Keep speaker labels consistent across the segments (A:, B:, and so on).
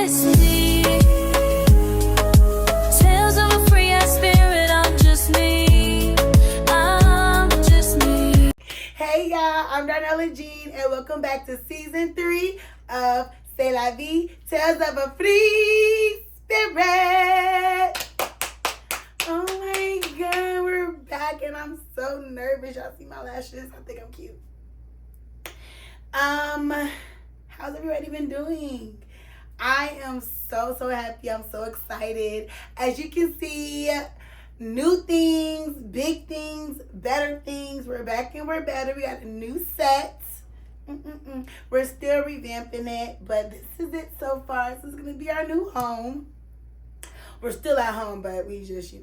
A: just me. Tales of a free ass spirit, I'm just me. I'm just me.
B: Hey y'all, I'm 𝙲'𝙴𝚃 and welcome back to season 3 of 𝙲'𝚃, Tales of a Free Spirit. Oh my god, we're back and I'm so nervous. Y'all see my lashes? I think I'm cute. How's everybody been doing? I am so happy. I'm so excited. As you can see, new things, big things, better things. We're back and we're better. We got a new set. We're still revamping it, but this is it so far. This is going to be our new home. We're still at home, but we just,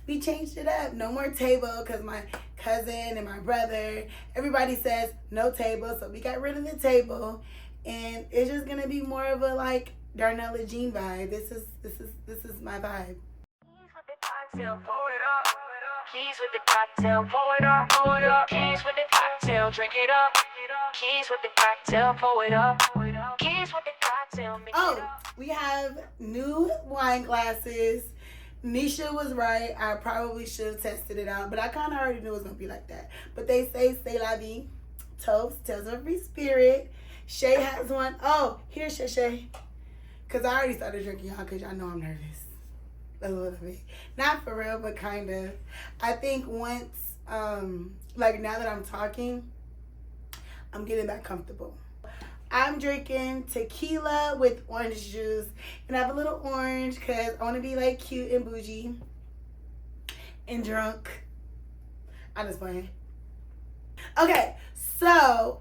B: we changed it up. No more table because my cousin and my brother, everybody says no table. So we got rid of the table and it's just going to be more of a like 𝙲'𝚃 vibe. This is my vibe.
C: Keys with the cocktail, pour it up, pour it up. Keys with the cocktail, drink it up. Keys with the cocktail, pour it up. Keys with the cocktail, mix it up.
B: We have new wine glasses. Nisha was right. I probably should have tested it out, but I kind of already knew it was going to be like that. But they say 𝙲'𝚃, T.O.A.F.S, Tales of a Free Spirit. Shay has one. Oh, here's Shay. Because I already started drinking, y'all, because y'all know I'm nervous. A little bit. Not for real, but kind of. I think once, like now that I'm talking, I'm getting back comfortable. I'm drinking tequila with orange juice. And I have a little orange because I want to be like cute and bougie and drunk. I'm just playing. Okay, so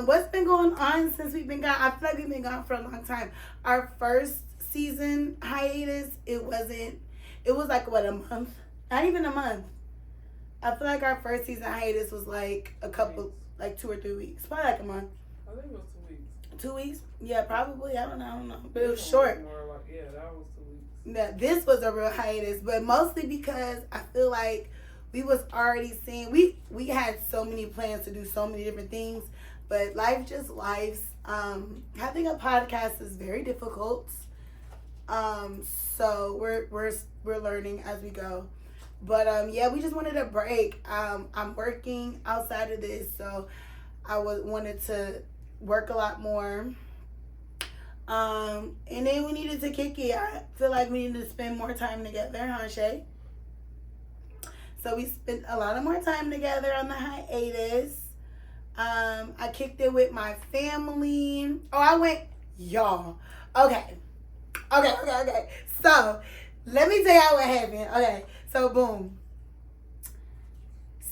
B: what's been going on since we've been gone? I feel like we've been gone for a long time. Our first season hiatus, it was like what, a month? Not even a month. I feel like our first season hiatus was like a couple, like 2 or 3 weeks. Probably like a month.
D: I think it was 2 weeks.
B: 2 weeks? Yeah, probably. I don't know. But it was short.
D: Yeah, that was 2 weeks.
B: Yeah, this was a real hiatus, but mostly because I feel like we was already seeing, we had so many plans to do so many different things, but life just lives. Having a podcast is very difficult. So we're learning as we go. But yeah, we just wanted a break. I'm working outside of this, so I wanted to work a lot more. And then we needed to kick it. I feel like we needed to spend more time together, huh, Shay? So we spent a lot of more time together on the hiatus. I kicked it with my family. Y'all. Okay. So let me tell y'all what happened. Okay. So boom.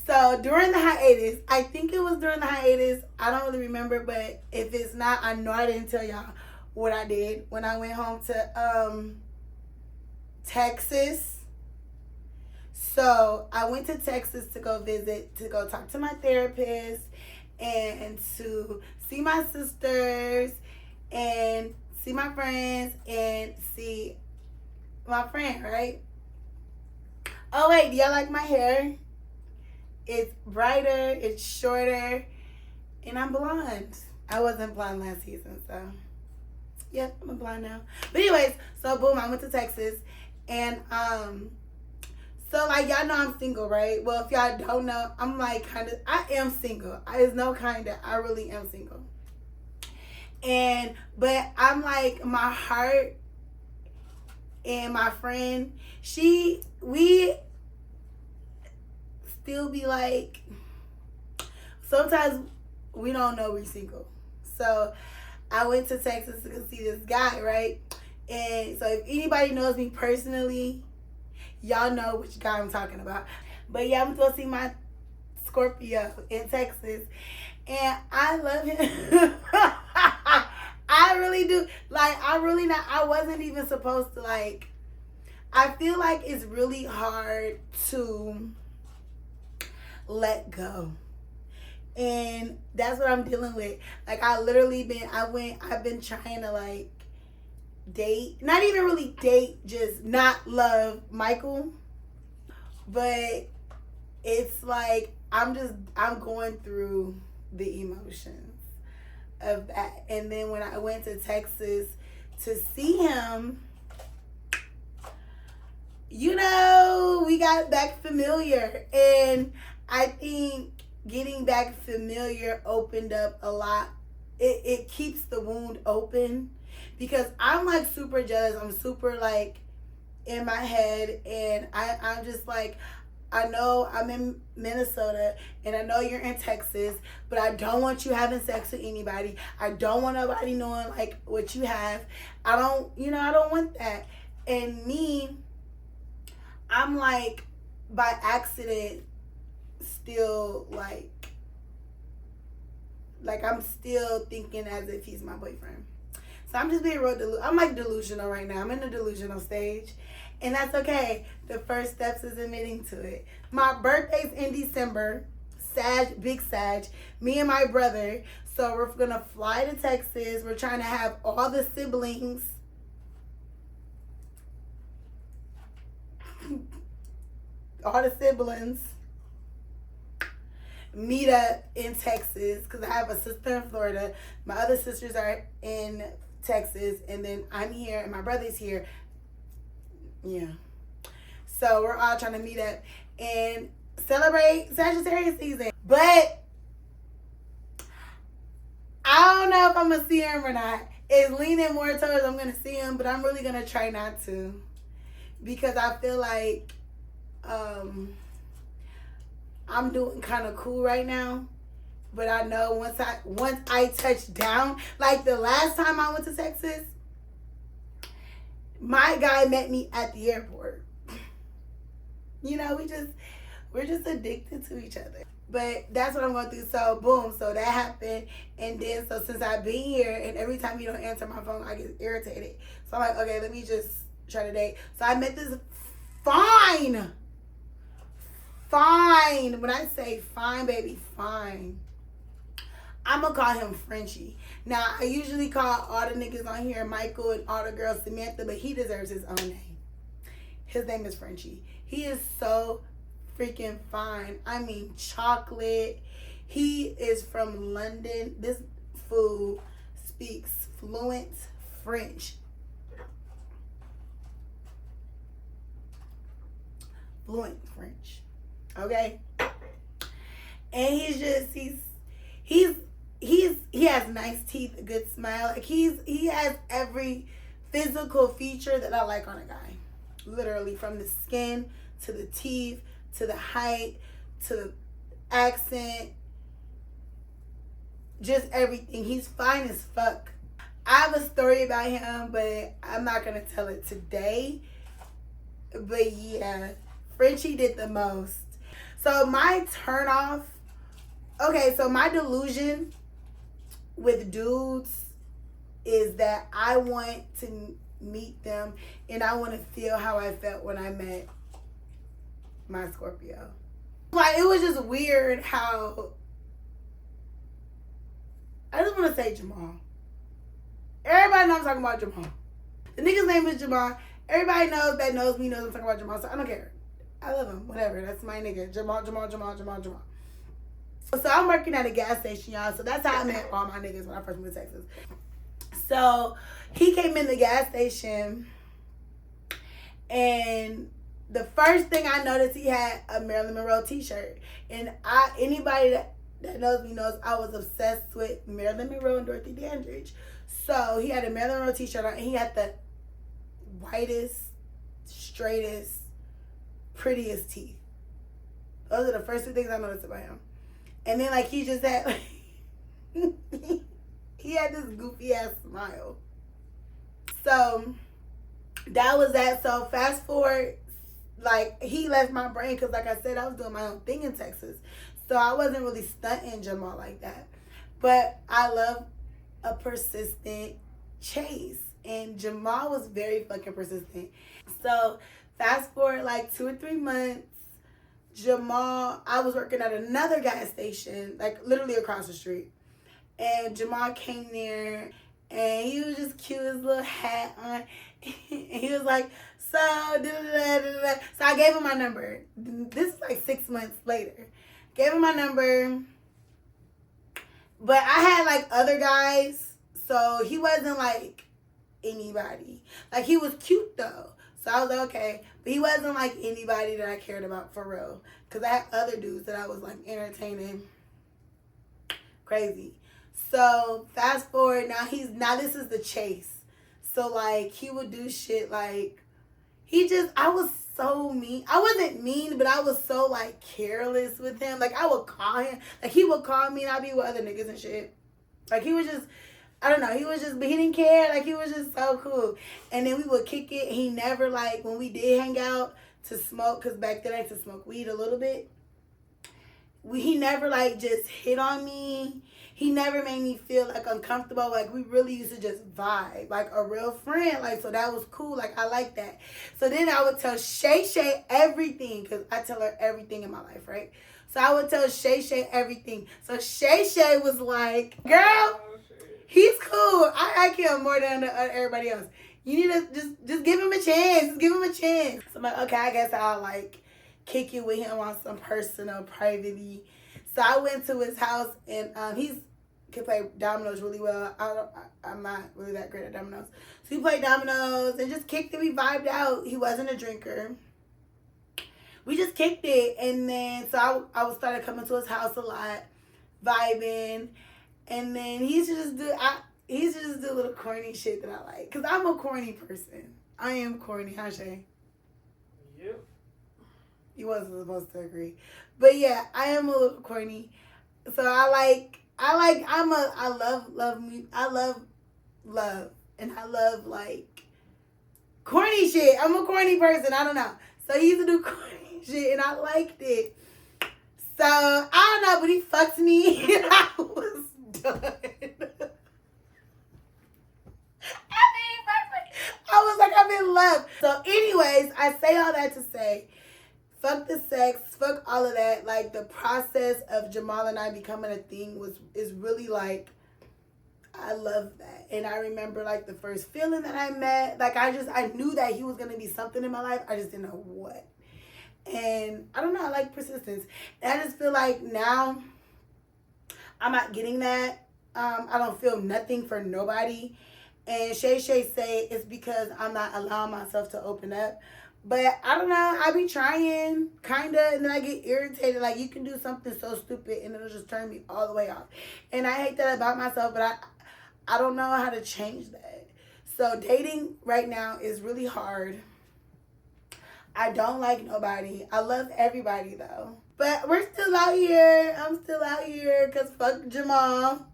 B: So during the hiatus, I think it was during the hiatus. I don't really remember, but if it's not, I know I didn't tell y'all what I did when I went home to Texas. So I went to Texas to go visit, to go talk to my therapist and to see my sisters and see my friends and see my friend, right? Oh wait, do y'all like my hair? It's brighter, it's shorter, and I'm blonde. I wasn't blonde last season, so yep, I'm blonde now. But anyways, so boom, I went to Texas and so like y'all know I'm single, right? Well, if y'all don't know, I'm like I am single. There's no I really am single. But I'm like, my heart and my friend, we still be like, sometimes we don't know we're single. So I went to Texas to go see this guy, right? And so if anybody knows me personally, y'all know which guy I'm talking about. But yeah, I'm supposed to see my Scorpio in Texas. And I love him. I really do. Like, I wasn't even supposed to, like, I feel like it's really hard to let go. And that's what I'm dealing with. Like, I've been trying to, like, date, not even really date, just not love Michael. But it's like, I'm going through the emotions of that. And then when I went to Texas to see him, you know, we got back familiar. And I think getting back familiar opened up a lot. It keeps the wound open, because I'm like super jealous. I'm super like in my head, and I'm just like, I know I'm in Minnesota and I know you're in Texas, but I don't want you having sex with anybody. I don't want nobody knowing like what you have. I don't want that. And me, I'm like by accident still like I'm still thinking as if he's my boyfriend. So I'm just being real I'm like delusional right now. I'm in the delusional stage. And that's okay. The first steps is admitting to it. My birthday's in December. Sag, big Sag. Me and my brother. So we're going to fly to Texas. We're trying to have all the siblings. All the siblings meet up in Texas, because I have a sister in Florida. My other sisters are in Texas. And then I'm here and my brother's here. Yeah. So we're all trying to meet up and celebrate Sagittarius season. But I don't know if I'm going to see him or not. It's leaning more towards I'm going to see him, but I'm really going to try not to. Because I feel like I'm doing kind of cool right now. But I know once I touch down, like the last time I went to Texas, my guy met me at the airport. You know, we're just addicted to each other. But that's what I'm going through. So boom, so that happened. And then so since I've been here, and every time you don't answer my phone, I get irritated. So I'm like, okay, let me just try to date. So I met this fine. When I say fine, baby, fine. I'm going to call him Frenchie. Now, I usually call all the niggas on here Michael and all the girls Samantha, but he deserves his own name. His name is Frenchie. He is so freaking fine. I mean, chocolate. He is from London. This fool speaks fluent French. Fluent French. Okay? And he has nice teeth, a good smile. Like he has every physical feature that I like on a guy. Literally, from the skin to the teeth to the height to the accent, just everything. He's fine as fuck. I have a story about him, but I'm not gonna tell it today. But yeah, Frenchie did the most. So my turn off. Okay, so my delusion with dudes is that I want to meet them and I want to feel how I felt when I met my Scorpio. Like, it was just weird how, I just want to say Jamal. Everybody knows I'm talking about Jamal. The nigga's name is Jamal. Everybody knows me knows I'm talking about Jamal, so I don't care. I love him. Whatever. That's my nigga. Jamal. So I'm working at a gas station, y'all. So that's how I met all my niggas when I first moved to Texas. So he came in the gas station, and the first thing I noticed, he had a Marilyn Monroe t-shirt. And anybody that knows me knows I was obsessed with Marilyn Monroe and Dorothy Dandridge. So he had a Marilyn Monroe t-shirt on, and he had the whitest, straightest, prettiest teeth. Those are the first two things I noticed about him. And then, like, he just had, like, he had this goofy ass smile. So that was that. So fast forward, like, he left my brain because, like I said, I was doing my own thing in Texas. So I wasn't really stunting Jamal like that. But I love a persistent chase. And Jamal was very fucking persistent. So fast forward like 2 or 3 months, Jamal, I was working at another gas station, like literally across the street. And Jamal came there and he was just cute, his little hat on. And he was like, so, da-da-da-da-da. So I gave him my number. This is like 6 months later. Gave him my number. But I had like other guys, so he wasn't like anybody. Like, he was cute though. So I was like, okay. But he wasn't like anybody that I cared about for real. Because I had other dudes that I was like entertaining. Crazy. So fast forward, now this is the chase. So like, he would do shit like, I was so mean. I wasn't mean, but I was so like careless with him. Like, I would call him. Like, he would call me and I'd be with other niggas and shit. Like, he was just, I don't know. But he didn't care. Like, he was just so cool. And then we would kick it. He never, like, when we did hang out to smoke, because back then I used to smoke weed a little bit. He never, like, just hit on me. He never made me feel, like, uncomfortable. Like, we really used to just vibe. Like, a real friend. Like, so that was cool. Like, I like that. So then I would tell Shay everything, because I tell her everything in my life, right? So I would tell Shay everything. So Shay was like, girl, he's cool. I like him more than everybody else. You need to just give him a chance. Just give him a chance. So I'm like, okay, I guess I'll like kick it with him on some personal, privately. So I went to his house and he can play dominoes really well. I'm not really that great at dominoes. So he played dominoes and just kicked it. We vibed out. He wasn't a drinker. We just kicked it. And then so I started coming to his house a lot, vibing. And then he used to just do little corny shit that I like. Because I'm a corny person. I am corny, huh, Shay?
D: Yep.
B: He wasn't supposed to agree. But yeah, I am a little corny. So I love. And I love, like, corny shit. I'm a corny person. I don't know. So he used to do corny shit, and I liked it. So, I don't know, but he fucked me, and I was done. I was like, I'm in love. So anyways, I say all that to say, fuck the sex, fuck all of that. Like, the process of Jamal and I becoming a thing is really like, I love that. And I remember like the first feeling that I met, like I knew that he was going to be something in my life. I just didn't know what. And I don't know, I like persistence. And I just feel like now I'm not getting that. I don't feel nothing for nobody. And Shay say it's because I'm not allowing myself to open up. But I don't know, I be trying, kind of, and then I get irritated. Like, you can do something so stupid and it'll just turn me all the way off. And I hate that about myself, but I don't know how to change that. So dating right now is really hard. I don't like nobody. I love everybody, though. But we're still out here. I'm still out here because fuck Jamal.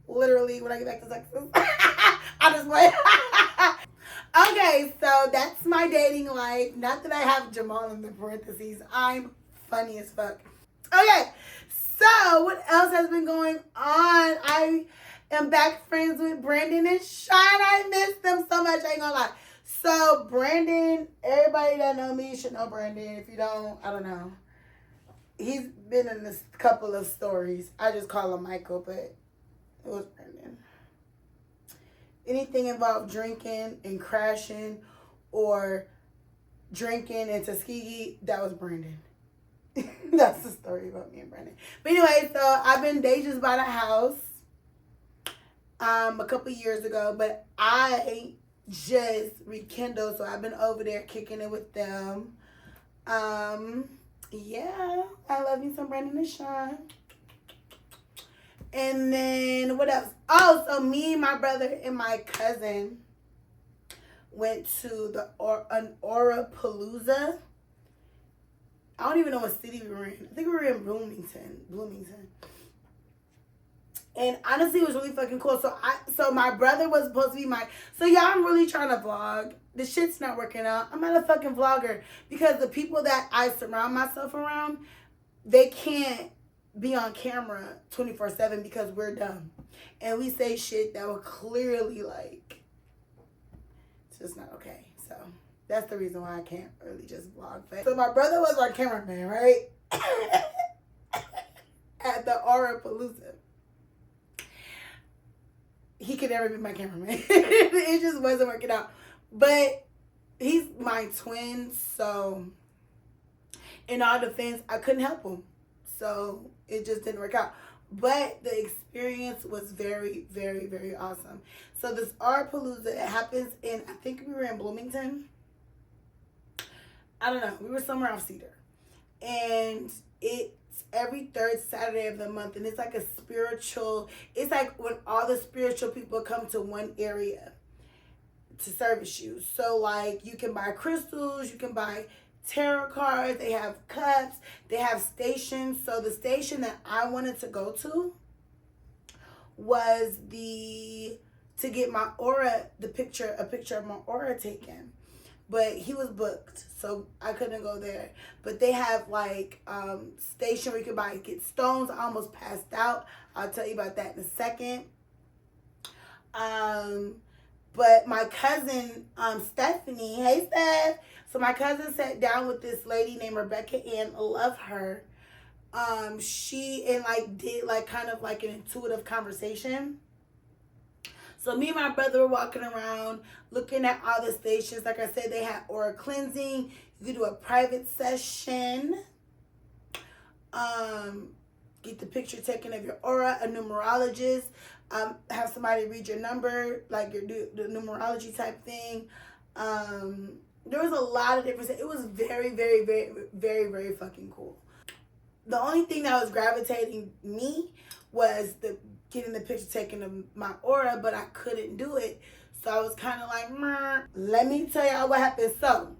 B: Literally, when I get back to Texas. I just went. Okay, so that's my dating life. Not that I have Jamal in the parentheses. I'm funny as fuck. Okay, so what else has been going on? I am back friends with Brandon and Sean. I miss them so much. I ain't gonna lie. So Brandon, everybody that know me should know Brandon. If you don't, I don't know. He's been in a couple of stories. I just call him Michael, but it was Brandon. Anything involved drinking and crashing or drinking and Tuskegee, that was Brandon. That's the story about me and Brandon. But anyway, so they just bought a house a couple years ago, but I just rekindled, so I've been over there kicking it with them. Yeah, I love me some Brandon and Sean. And then what else? Oh, so me, my brother, and my cousin went to an Aurapalooza. I don't even know what city we were in. I think we were in Bloomington. And honestly, it was really fucking cool. So my brother was supposed to be so y'all, I'm really trying to vlog. The shit's not working out. I'm not a fucking vlogger because the people that I surround myself around, they can't be on camera 24/7 because we're dumb. And we say shit that will clearly, like, it's just not okay. So that's the reason why I can't really just vlog. So my brother was our cameraman, right? At the Aurapalooza. He could never be my cameraman. It just wasn't working out. But he's my twin, so in all defense, I couldn't help him. So it just didn't work out. But the experience was very, very, very awesome. So this 𝙲'𝙴𝚃, it happens in, I think we were in Bloomington. I don't know. We were somewhere off Cedar. And it's every third Saturday of the month. And it's like a spiritual, it's like when all the spiritual people come to one area to service you. So like you can buy crystals, you can buy tarot cards, they have cups, they have stations. So the station that I wanted to go to was to get my aura, a picture of my aura taken. But he was booked, so I couldn't go there. But they have like station where you can get stones. I almost passed out. I'll tell you about that in a second. But my cousin, Stephanie, hey Steph. So my cousin sat down with this lady named Rebecca Ann. I love her. She did like kind of like an intuitive conversation. So me and my brother were walking around looking at all the stations. Like I said, they had aura cleansing. You could do a private session. Get the picture taken of your aura, a numerologist. Have somebody read your number, like the numerology type thing. There was a lot of different. It was very, very, very, very, very fucking cool. The only thing that was gravitating me was getting the picture taken of my aura, but I couldn't do it. So I was kind of like, meh. Let me tell y'all what happened. So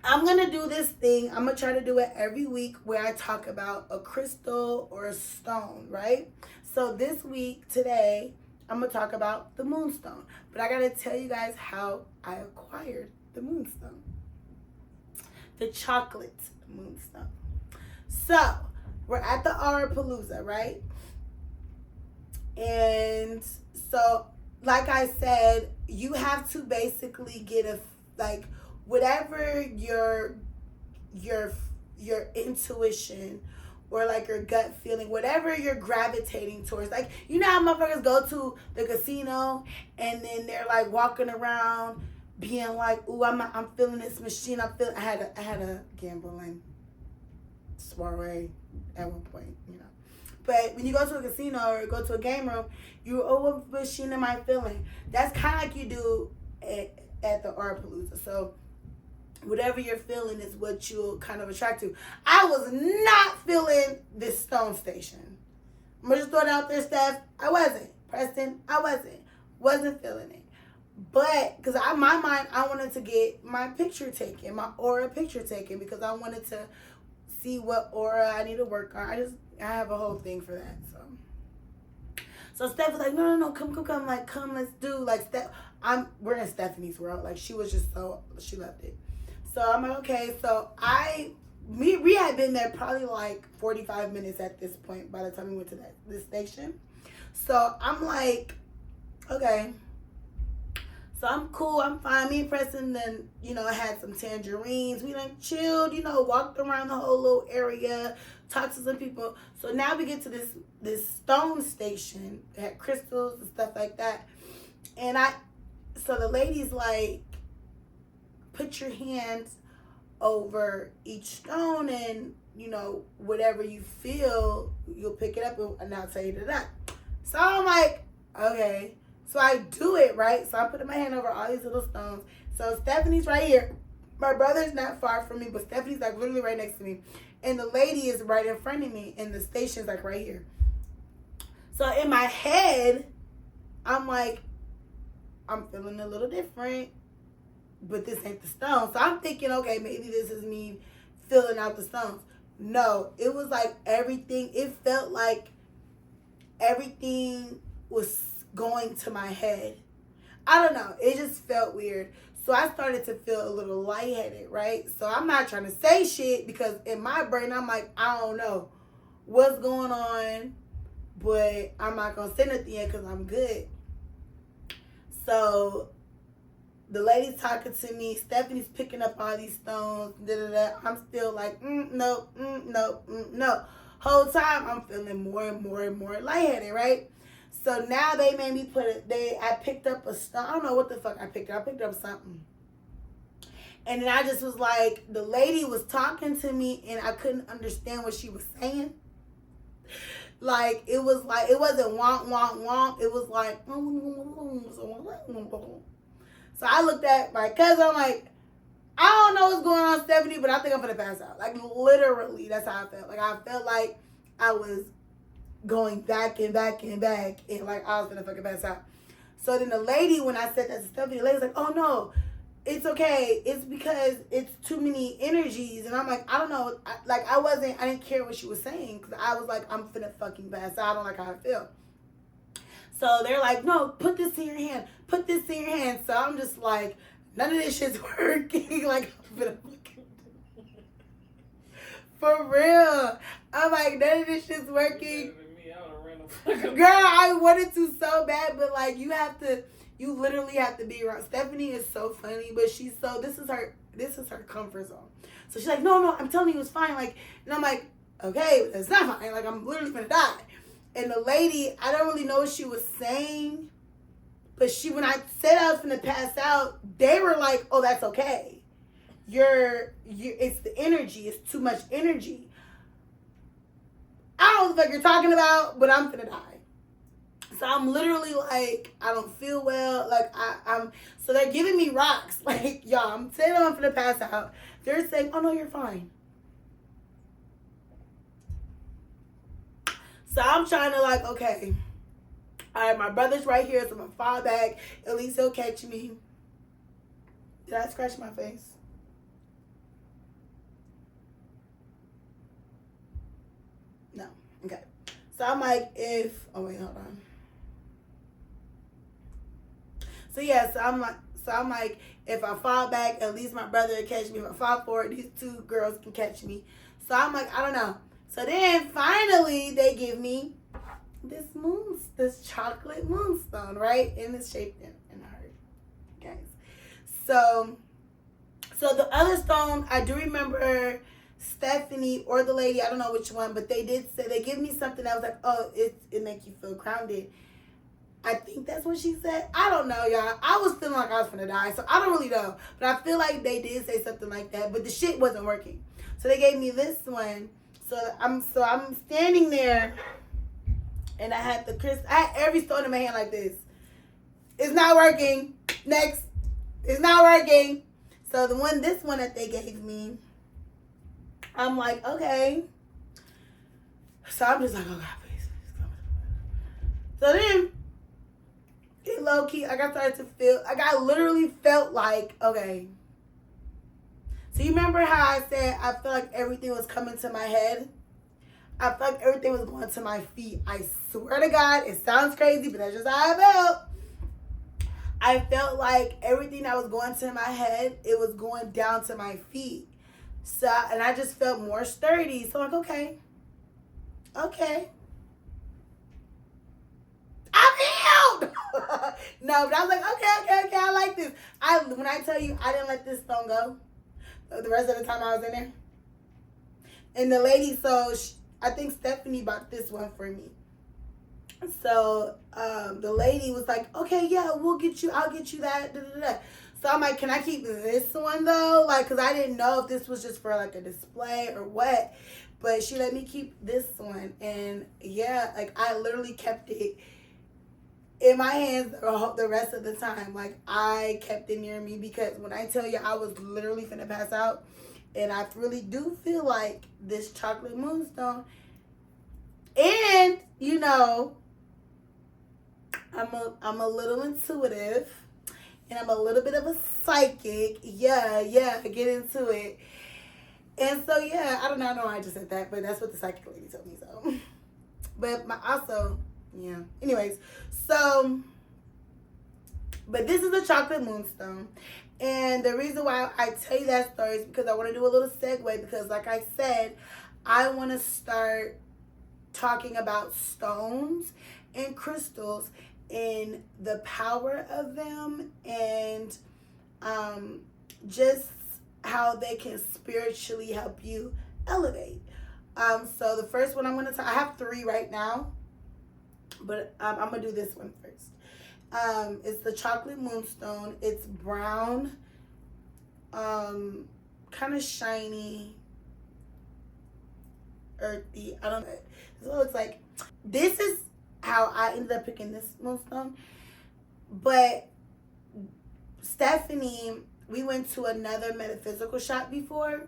B: I'm going to do this thing. I'm going to try to do it every week where I talk about a crystal or a stone, right? So this week, today, I'm going to talk about the Moonstone. But I got to tell you guys how I acquired the Moonstone. The chocolate Moonstone. So we're at the 𝙲'𝙴𝚃, right? And so, like I said, you have to basically get whatever your intuition or like your gut feeling, whatever you're gravitating towards. Like, you know how motherfuckers go to the casino and then they're like walking around being like, ooh, I'm feeling this machine. I had a gambling soiree at one point, you know. But when you go to a casino or go to a game room, what machine am I feeling? That's kind of like you do at the 𝙲'𝙴𝚃. So whatever you're feeling is what you'll kind of attract to. I was not feeling this stone station. I'm going to just throw it out there, Steph. I wasn't. Preston, I wasn't feeling it. But because in my mind, I wanted to get my picture taken, my aura picture taken, because I wanted to see what aura I need to work on. I have a whole thing for that. So Steph was like, no, come, like, come, let's do, like, we're in Stephanie's world. Like, she was just she loved it. So I'm like, okay. So we had been there probably like 45 minutes at this point by the time we went to this station. So I'm like, okay. So I'm cool, I'm fine. Me and Preston then, had some tangerines. We done chilled, walked around the whole little area, talked to some people. So now we get to this stone station. It had crystals and stuff like that. And so the lady's like, put your hands over each stone and, whatever you feel, you'll pick it up and I'll tell you that. So I'm like, okay. So I do it, right? So I'm putting my hand over all these little stones. So Stephanie's right here. My brother's not far from me, but Stephanie's like literally right next to me. And the lady is right in front of me, and the station's like right here. So in my head, I'm like, I'm feeling a little different, but this ain't the stone. So I'm thinking, okay, maybe this is me filling out the stones. No, it was like everything. It felt like everything was going to my head. I don't know. It just felt weird. So I started to feel a little lightheaded, right? So I'm not trying to say shit because in my brain, I'm like, I don't know what's going on, but I'm not going to say nothing yet because I'm good. So the lady's talking to me. Stephanie's picking up all these stones. I'm still like, no. Whole time I'm feeling more and more and more lightheaded, right? So now they made me I picked up a stone. I don't know what the fuck I picked up. I picked up something. And then I just was like, the lady was talking to me and I couldn't understand what she was saying. Like, it wasn't wonk, wonk, wonk. It was like, so I looked at my cousin. I'm like, I don't know what's going on, Stephanie, but I think I'm gonna pass out. Like, literally, that's how I felt. Like, I felt like I was going back and back and back, and like I was gonna fucking pass out. So then the lady, when I said that to Stephanie, the lady's like, oh no, it's okay. It's because it's too many energies. And I'm like, I don't know. I didn't care what she was saying, because I was like, I'm finna fucking pass out. I don't like how I feel. So they're like, no, put this in your hand. Put this in your hand. So I'm just like, none of this shit's working. Like, I'm finna fucking for real. I'm like, none of this shit's working. Girl, I wanted to so bad, but like, you literally have to be around. Stephanie is so funny, but this is her comfort zone. So she's like, no, I'm telling you it's fine. Like, and I'm like, okay, but it's not fine. Like, I'm literally gonna die. And the lady, I don't really know what she was saying, but when I said I was gonna pass out, they were like, oh, that's okay. It's the energy. It's too much energy. I don't know what the fuck you're talking about, but I'm gonna die. So I'm literally like, I don't feel well. Like, so they're giving me rocks. Like, y'all, I'm saying I'm gonna pass out. They're saying, oh no, you're fine. So I'm trying to like, okay, all right, my brother's right here, so I'm gonna fall back. At least he'll catch me. Did I scratch my face? No. Okay. So I'm like, oh wait, hold on. So yeah, so I'm like, if I fall back, at least my brother will catch me. If I fall forward, these two girls can catch me. So I'm like, I don't know. So then finally they give me this chocolate moonstone, right? And it's shaped in a heart, guys. So the other stone, I do remember Stephanie or the lady, I don't know which one, but they did say, they give me something that was like, oh, it make you feel grounded. I think that's what she said. I don't know, y'all. I was feeling like I was gonna die, so I don't really know. But I feel like they did say something like that, but the shit wasn't working. So they gave me this one. So I'm standing there, and I had every stone in my hand like this. It's not working. Next. It's not working. So this one that they gave me, I'm like, okay. So I'm just like, oh God, please. So then, in low key, I literally felt like, okay. So you remember how I said I felt like everything was coming to my head? I felt like everything was going to my feet. I swear to God, it sounds crazy, but that's just how I felt. I felt like everything that was going to my head, it was going down to my feet. So, and I just felt more sturdy. So I'm like, okay. I'm healed. No, but I was like, okay, I like this. When I tell you, I didn't let this stone go the rest of the time I was in there. And the lady, I think Stephanie bought this one for me. So the lady was like, okay, yeah, I'll get you that. Da, da, da. So I'm like, can I keep this one though? Like, cause I didn't know if this was just for like a display or what. But she let me keep this one. And yeah, like I literally kept it in my hands the rest of the time. Like I kept it near me, because when I tell you I was literally finna pass out, and I really do feel like this chocolate moonstone, and you know, I'm a little intuitive, and I'm a little bit of a psychic. Yeah, get into it. And so yeah, I don't know why I just said that, but that's what the psychic lady told me. So, but yeah. Anyways, so, but this is a chocolate moonstone. And the reason why I tell you that story is because I want to do a little segue, because like I said, I want to start talking about stones and crystals and the power of them, and just how they can spiritually help you elevate. So the first one I'm going to talk, I have 3 right now, but I'm going to do this one first. It's the chocolate moonstone. It's brown, kind of shiny, earthy. I don't know. This is what it looks like. This is how I ended up picking this moonstone. But Stephanie, we went to another metaphysical shop before,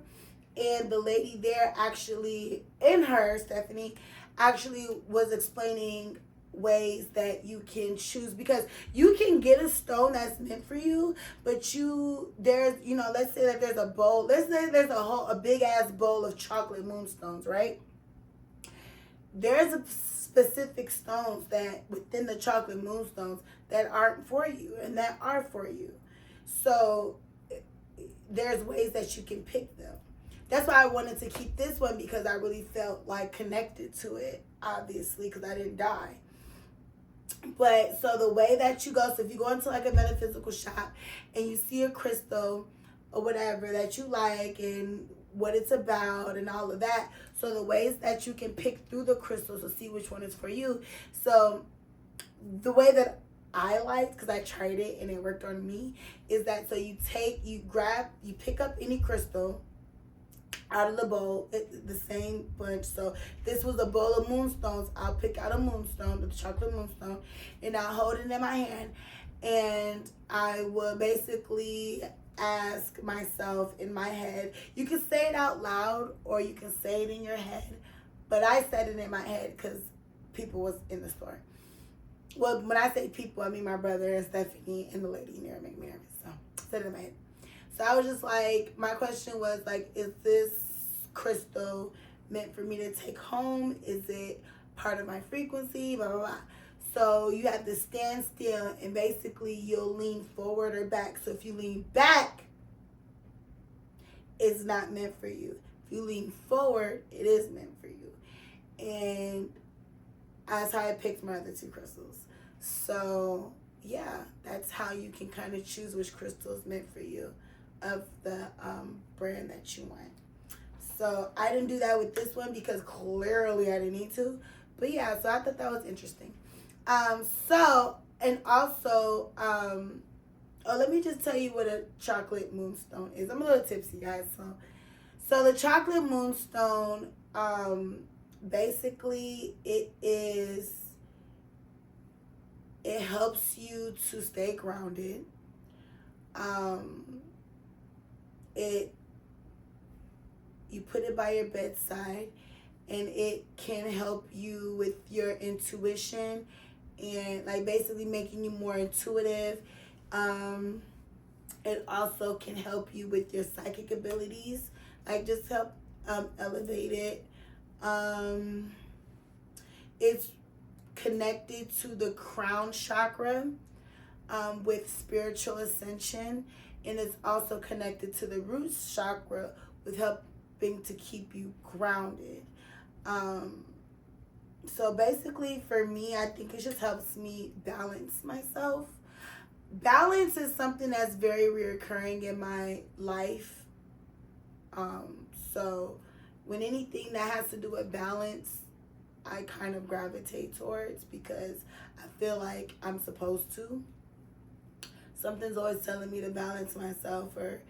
B: and the lady there actually, Stephanie, actually was explaining ways that you can choose, because you can get a stone that's meant for you, but there's, let's say that there's a bowl, let's say there's a big ass bowl of chocolate moonstones, right? There's a specific stones that within the chocolate moonstones that aren't for you and that are for you. So there's ways that you can pick them. That's why I wanted to keep this one, because I really felt like connected to it, obviously, because I didn't die. But so the way that you go, so if you go into like a metaphysical shop and you see a crystal or whatever that you like and what it's about and all of that, so the ways that you can pick through the crystals to see which one is for you. So the way that I liked, because I tried it and it worked on me, is that so you pick up any crystal out of the bowl, the same bunch. So this was a bowl of moonstones. I'll pick out a moonstone, the chocolate moonstone, and I'll hold it in my hand, and I will basically ask myself in my head. You can say it out loud or you can say it in your head, but I said it in my head because people was in the store. Well, when I say people, I mean my brother and Stephanie and the lady in there make me nervous. So I said it in my head. So I was just like, my question was like, is this crystal meant for me to take home? Is it part of my frequency? Blah, blah, blah. So you have to stand still, and basically you'll lean forward or back. So if you lean back, it's not meant for you. If you lean forward, it is meant for you. And that's how I picked my other two crystals. So yeah, that's how you can kind of choose which crystal is meant for you of the brand that you want. So I didn't do that with this one because clearly I didn't need to. But yeah, so I thought that was interesting. Let me just tell you what a chocolate moonstone is. I'm a little tipsy, guys. So the chocolate moonstone, basically it helps you to stay grounded. You put it by your bedside, and it can help you with your intuition and like basically making you more intuitive. It also can help you with your psychic abilities, like just help elevate it. It's connected to the crown chakra with spiritual ascension, and it's also connected to the root chakra with helping to keep you grounded. So basically for me, I think it just helps me balance myself. Balance is something that's very reoccurring in my life. So when anything that has to do with balance, I kind of gravitate towards, because I feel like I'm supposed to. Something's always telling me to balance myself or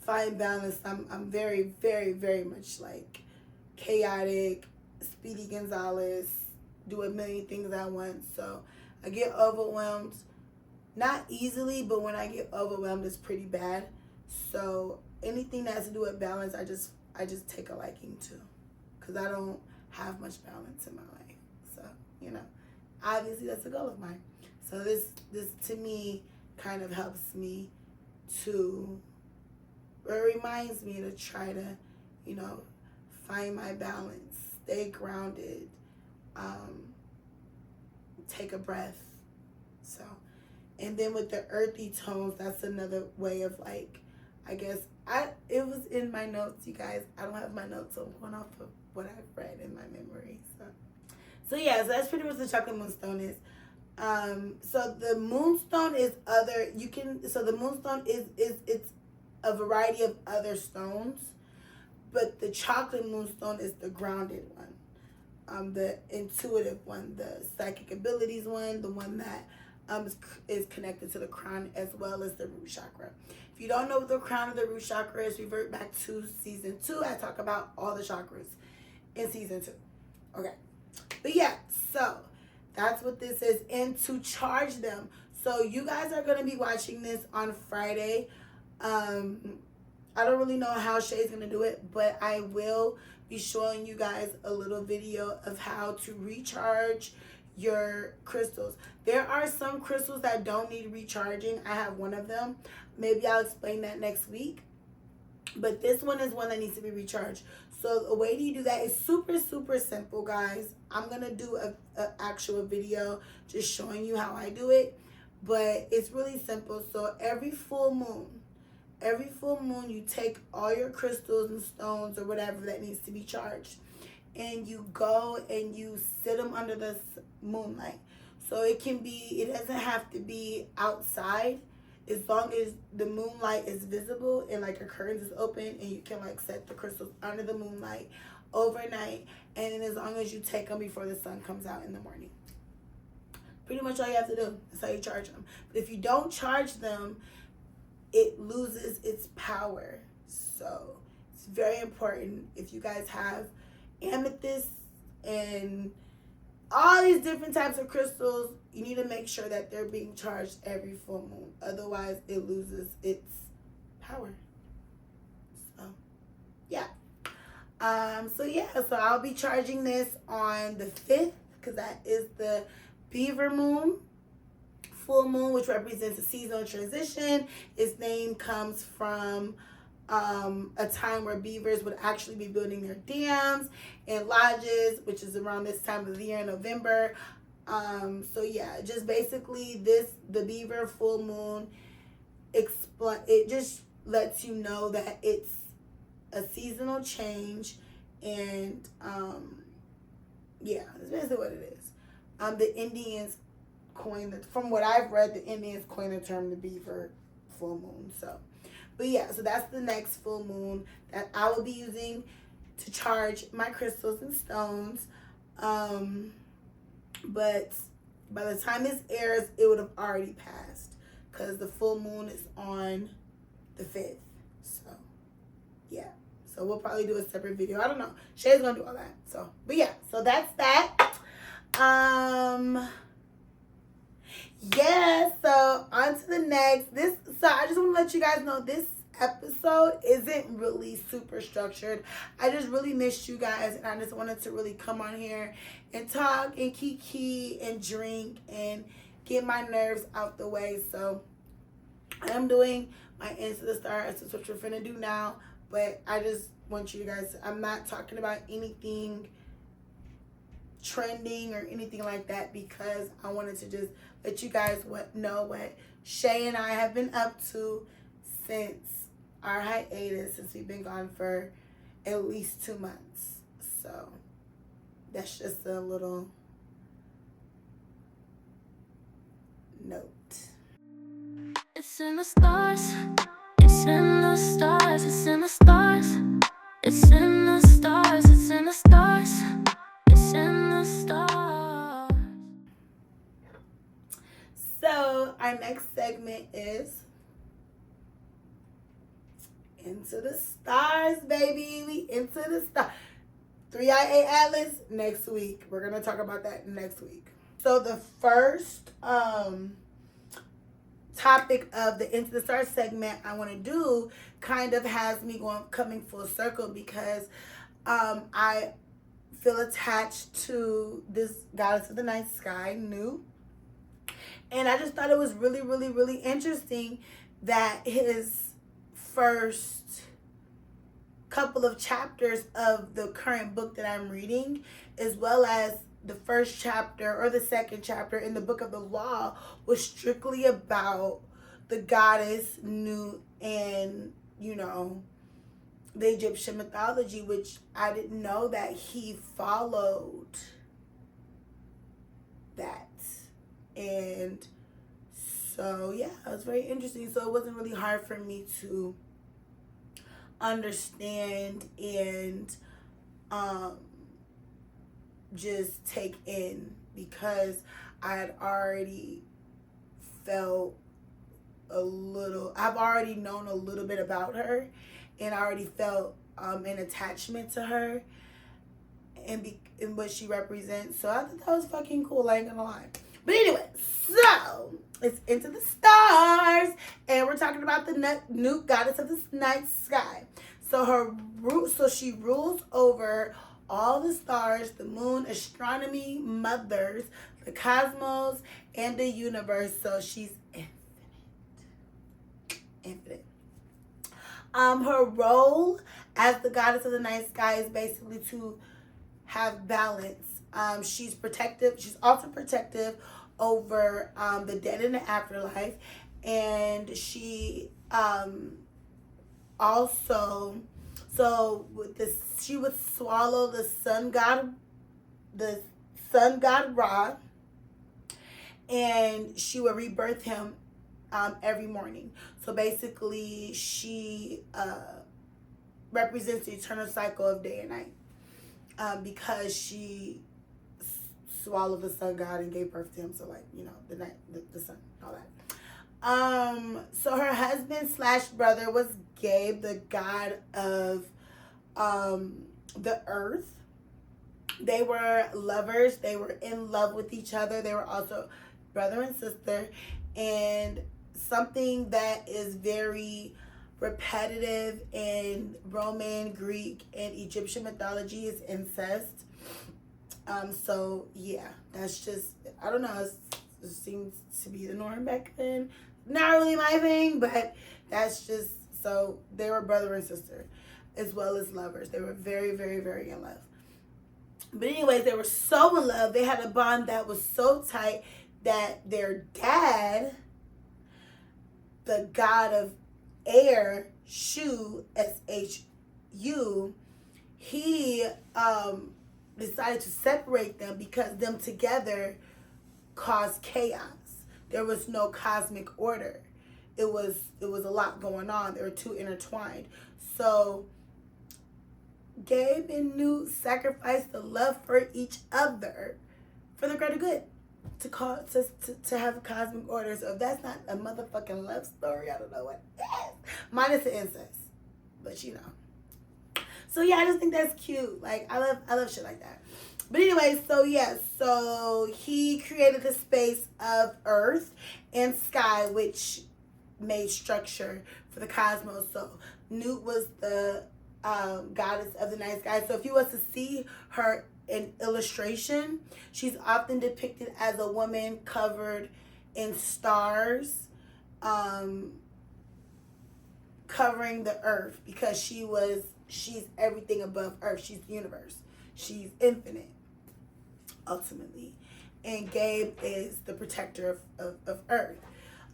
B: find balance. I'm very, very, very much like chaotic, Speedy Gonzalez, do a million things at once. So I get overwhelmed, not easily, but when I get overwhelmed, it's pretty bad. So anything that has to do with balance, I just take a liking to, because I don't have much balance in my life. So, obviously that's a goal of mine. So this to me kind of helps me to, or it reminds me to try to, find my balance, stay grounded, take a breath. So, and then with the earthy tones, that's another way of like, I guess, it was in my notes, you guys. I don't have my notes, so I'm going off of what I've read in my memory. So yeah, so that's pretty much the chocolate moonstone is. So the moonstone is the moonstone it's a variety of other stones, but the chocolate moonstone is the grounded one, the intuitive one, the psychic abilities one, the one that is connected to the crown as well as the root chakra. If you don't know what the crown of the root chakra is, revert back to season 2. I talk about all the chakras in season 2. Okay. But yeah, so that's what this is. And to charge them, so you guys are going to be watching this on Friday. I don't really know how Shay's going to do it, but I will be showing you guys a little video of how to recharge your crystals. There are some crystals that don't need recharging. I have one of them. Maybe I'll explain that next week. But this one is one that needs to be recharged. So the way you do that is super, super simple, guys. I'm going to do a actual video just showing you how I do it. But it's really simple. So every full moon, you take all your crystals and stones or whatever that needs to be charged, and you go and you sit them under the moonlight. So it doesn't have to be outside, as long as the moonlight is visible and like your curtains is open, and you can like set the crystals under the moonlight overnight, and then as long as you take them before the sun comes out in the morning. Pretty much all you have to do. That's how you charge them. But if you don't charge them, it loses its power. So it's very important. If you guys have amethyst and all these different types of crystals, you need to make sure that they're being charged every full moon. Otherwise, it loses its power. So, yeah. So I'll be charging this on the 5th, because that is the Beaver moon. Full moon, which represents a seasonal transition. Its name comes from a time where beavers would actually be building their dams and lodges, which is around this time of the year in November. So yeah, just basically the beaver full moon, it just lets you know that it's a seasonal change, and yeah, that's basically what it is. The Indians from what I've read, the Indians coined the term the beaver full moon. So, but yeah, so that's the next full moon that I will be using to charge my crystals and stones. But by the time this airs, it would have already passed, because the full moon is on the 5th. So, yeah. So we'll probably do a separate video. I don't know. Shay's gonna do all that. So, but yeah, so that's that. Yeah, so on to the next. So I just want to let you guys know this episode isn't really super structured. I just really missed you guys, and I just wanted to really come on here and talk and kiki and drink and get my nerves out the way. So I am doing my Into the Stars. That's what we're finna do now. But I just want you guys, I'm not talking about anything trending or anything like that, because I wanted to just let you guys know what Shay and I have been up to since our hiatus, since we've been gone for at least 2 months. So that's just a little note.
A: It's in the stars. It's in the stars. It's in the stars. It's in the stars. It's in the stars. It's in the stars.
B: So our next segment is Into the Stars, baby. We into the stars. 3IA Atlas next week. We're gonna talk about that next week. So the first topic of the Into the Stars segment I want to do kind of has me coming full circle, because I feel attached to this goddess of the night sky, Nu. And I just thought it was really, really, really interesting that his first couple of chapters of the current book that I'm reading, as well as the first chapter or the second chapter in the Book of the Law, was strictly about the goddess Nu and, you know, the Egyptian mythology, which I didn't know that he followed that. And so, yeah, it was very interesting. So it wasn't really hard for me to understand and just take in, because I had already felt I've already known a little bit about her, and I already felt an attachment to her. and what she represents. So I thought that was fucking cool. I ain't gonna lie. But anyway, so it's Into the Stars, and we're talking about the new goddess of the night sky. So she rules over all the stars, the moon, astronomy, mothers, the cosmos, and the universe. So she's infinite. Her role as the goddess of the night sky is basically to have balance. She's protective. She's also protective over the dead in the afterlife, and she also, so with this, she would swallow the sun god Ra, and she would rebirth him every morning. So basically, she represents the eternal cycle of day and night, because she swallowed the sun god and gave birth to him. So like, you know, the night, the sun, all that. So her husband / brother was Gabe, the god of the earth. They were lovers. They were in love with each other. They were also brother and sister. And something that is very repetitive in Roman, Greek, and Egyptian mythology is incest. So yeah, that's just, I don't know, it seems to be the norm back then. Not really my thing, but that's just, so they were brother and sister as well as lovers. They were very, very, very in love. But anyways, they were so in love. They had a bond that was so tight that their dad, the god of air, Shu, S-H-U, he decided to separate them because them together caused chaos. There was no cosmic order. It was a lot going on. They were too intertwined. So Gabe and Newt sacrificed the love for each other for the greater good, to have a cosmic order. So if that's not a motherfucking love story, I don't know what is. Minus the incest, but you know. So yeah, I just think that's cute. Like I love shit like that. But anyway, so yeah, so he created the space of earth and sky, which made structure for the cosmos. So Newt was the goddess of the night sky. So if you was to see her in illustration, she's often depicted as a woman covered in stars, covering the earth, because she's everything above earth. She's the universe. She's infinite, ultimately. And Gabe is the protector of earth.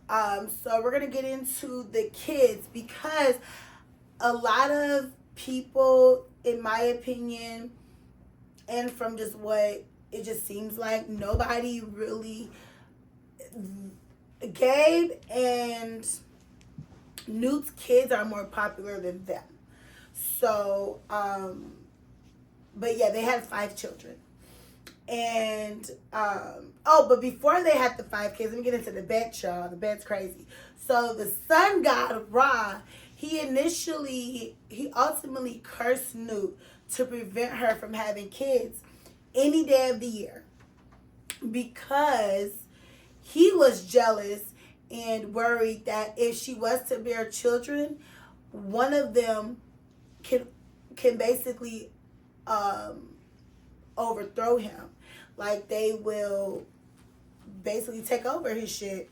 B: So we're going to get into the kids, because a lot of people, in my opinion, and from just what it just seems like, nobody really, Gabe and Newt's kids are more popular than them. So, but yeah, they had 5 children. And, but before they had the 5 kids, let me get into the bet, y'all. The bet's crazy. So the sun god, Ra, he ultimately cursed Newt to prevent her from having kids any day of the year, because he was jealous and worried that if she was to bear children, one of them can basically overthrow him. Like, they will basically take over his shit.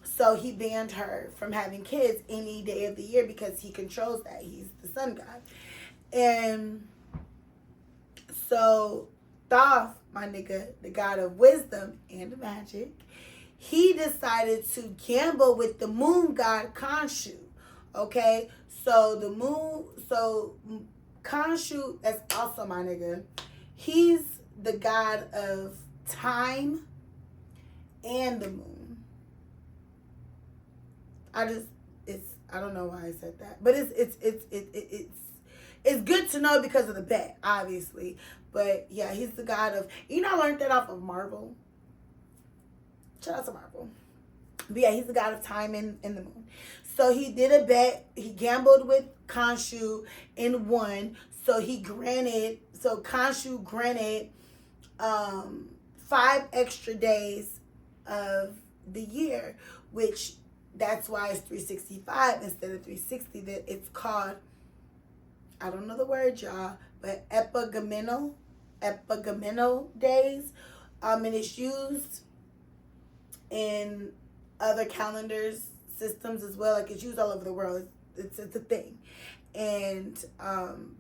B: So he banned her from having kids any day of the year because he controls that. He's the sun god. And so T.O.A.F., my nigga, the god of wisdom and magic, he decided to gamble with the moon god Khonshu. Okay? So Khonshu, that's also my nigga. He's the god of time and the moon. I don't know why I said that, but it's good to know because of the bet, obviously. But yeah, he's the god of, I learned that off of Marvel. Shout out to Marvel. But yeah, he's the god of time and the moon. So he did a bet. He gambled with Khonshu and won. So Khonshu granted 5 extra days of the year, which that's why it's 365 instead of 360. That it's called, I don't know the word, y'all, but epigamenal days. And it's used in other calendars systems as well. Like, it's used all over the world. It's a thing. And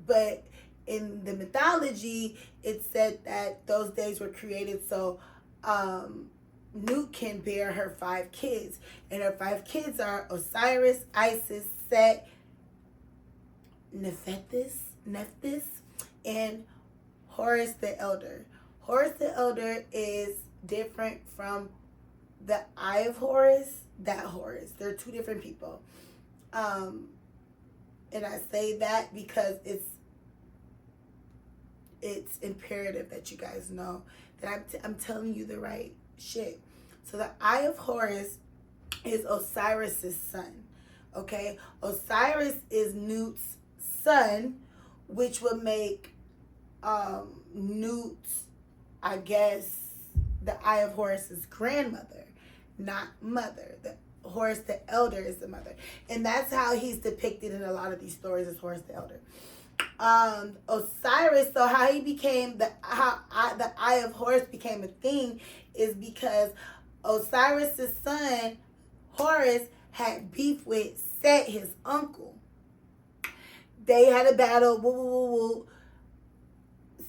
B: but in the mythology, it said that those days were created so Nut can bear her 5 kids, and her 5 kids are Osiris, Isis, Set, Nephthys, and Horus the Elder. Horus the Elder is different from the Eye of Horus, that Horus. They're 2 different people. And I say that because it's imperative that you guys know that I'm telling you the right shit. So the Eye of Horus is Osiris's son. Okay? Osiris is Nut's son, which would make Nut's, I guess, the Eye of Horus's grandmother, not mother. The Horus the Elder is the mother. And that's how he's depicted in a lot of these stories, as Horus the Elder. Osiris, so how he became the Eye of Horus became a thing is because Osiris's son Horus had beef with Set, his uncle. They had a battle.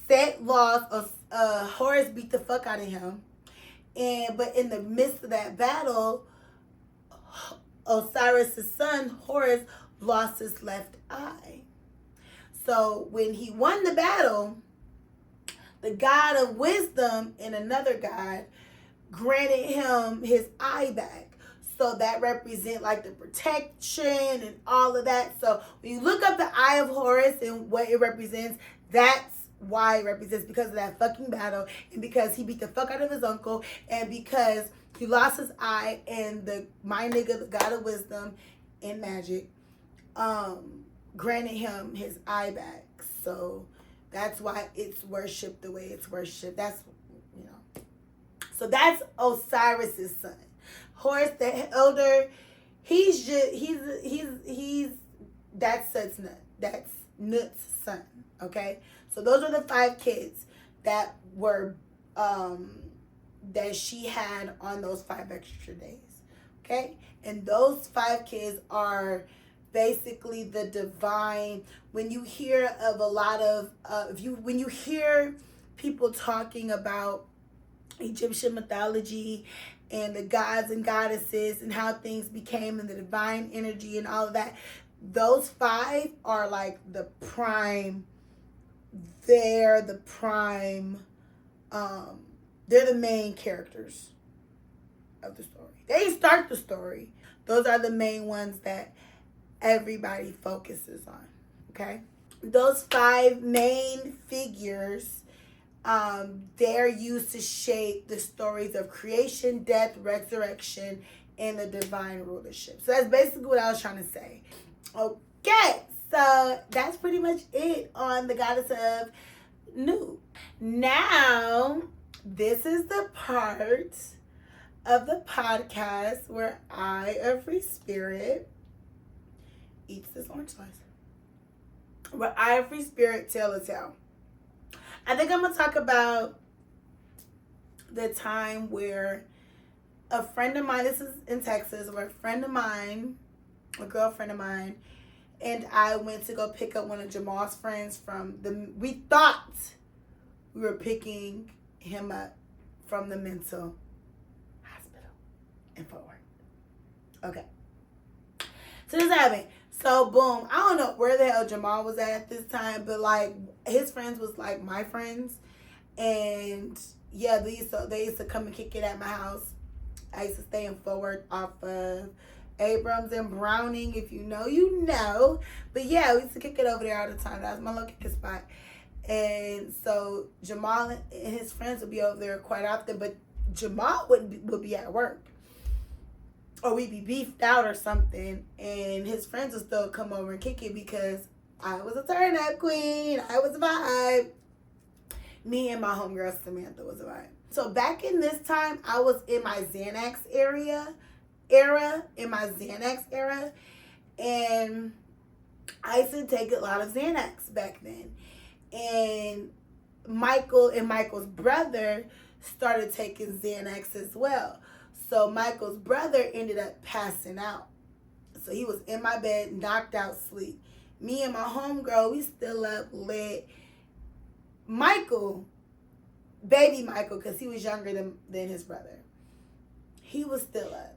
B: Set lost. Horus beat the fuck out of him, but in the midst of that battle, Osiris's son Horus lost his left eye. So when he won the battle, the god of wisdom and another god granted him his eye back. So that represent like the protection and all of that. So when you look up the Eye of Horus and what it represents, that's why it represents, because of that fucking battle, and because he beat the fuck out of his uncle, and because he lost his eye, and my nigga, the god of wisdom and magic, granted him his eye back. So that's why it's worshipped the way it's worshipped. That's, so that's Osiris's son. Horus the Elder, that's Nut's son. Okay, so those are the 5 kids that were that she had on those 5 extra days. Okay, and those 5 kids are basically the divine. When you hear of a lot of when you hear people talking about Egyptian mythology and the gods and goddesses and how things became and the divine energy and all of that, those 5 are like the prime. They're the main characters of the story. They start the story. Those are the main ones that everybody focuses on. Okay, those 5 main figures, they're used to shape the stories of creation, death, resurrection, and the divine rulership. So that's basically what I was trying to say. Okay, so that's pretty much it on the goddess of Nut. Now, this is the part of the podcast where I, a free spirit, eats this orange slice. Where I, a free spirit, tell a tale. I think I'm going to talk about the time where a friend of mine, this is in Texas, where a girlfriend of mine, and I went to go pick up one of Jamal's friends we thought we were picking him up from the mental hospital in Fort Worth. Okay. So this happened. So boom, I don't know where the hell Jamal was at this time, but like his friends was like my friends, and yeah, they used to come and kick it at my house. I used to stay in Fort Worth off of Abrams and Browning. If you know, you know. But yeah, we used to kick it over there all the time. That was my little kicking spot. And so Jamal and his friends would be over there quite often, but Jamal would be at work. Or we'd be beefed out or something, and his friends would still come over and kick it because I was a turn up queen. I was a vibe. Me and my homegirl Samantha was a vibe. So back in this time, I was in my Xanax era, and I used to take a lot of Xanax back then. And Michael and Michael's brother started taking Xanax as well. So Michael's brother ended up passing out. So he was in my bed, knocked out sleep. Me and my homegirl, we still up lit. Michael, baby Michael, because he was younger than his brother, he was still up.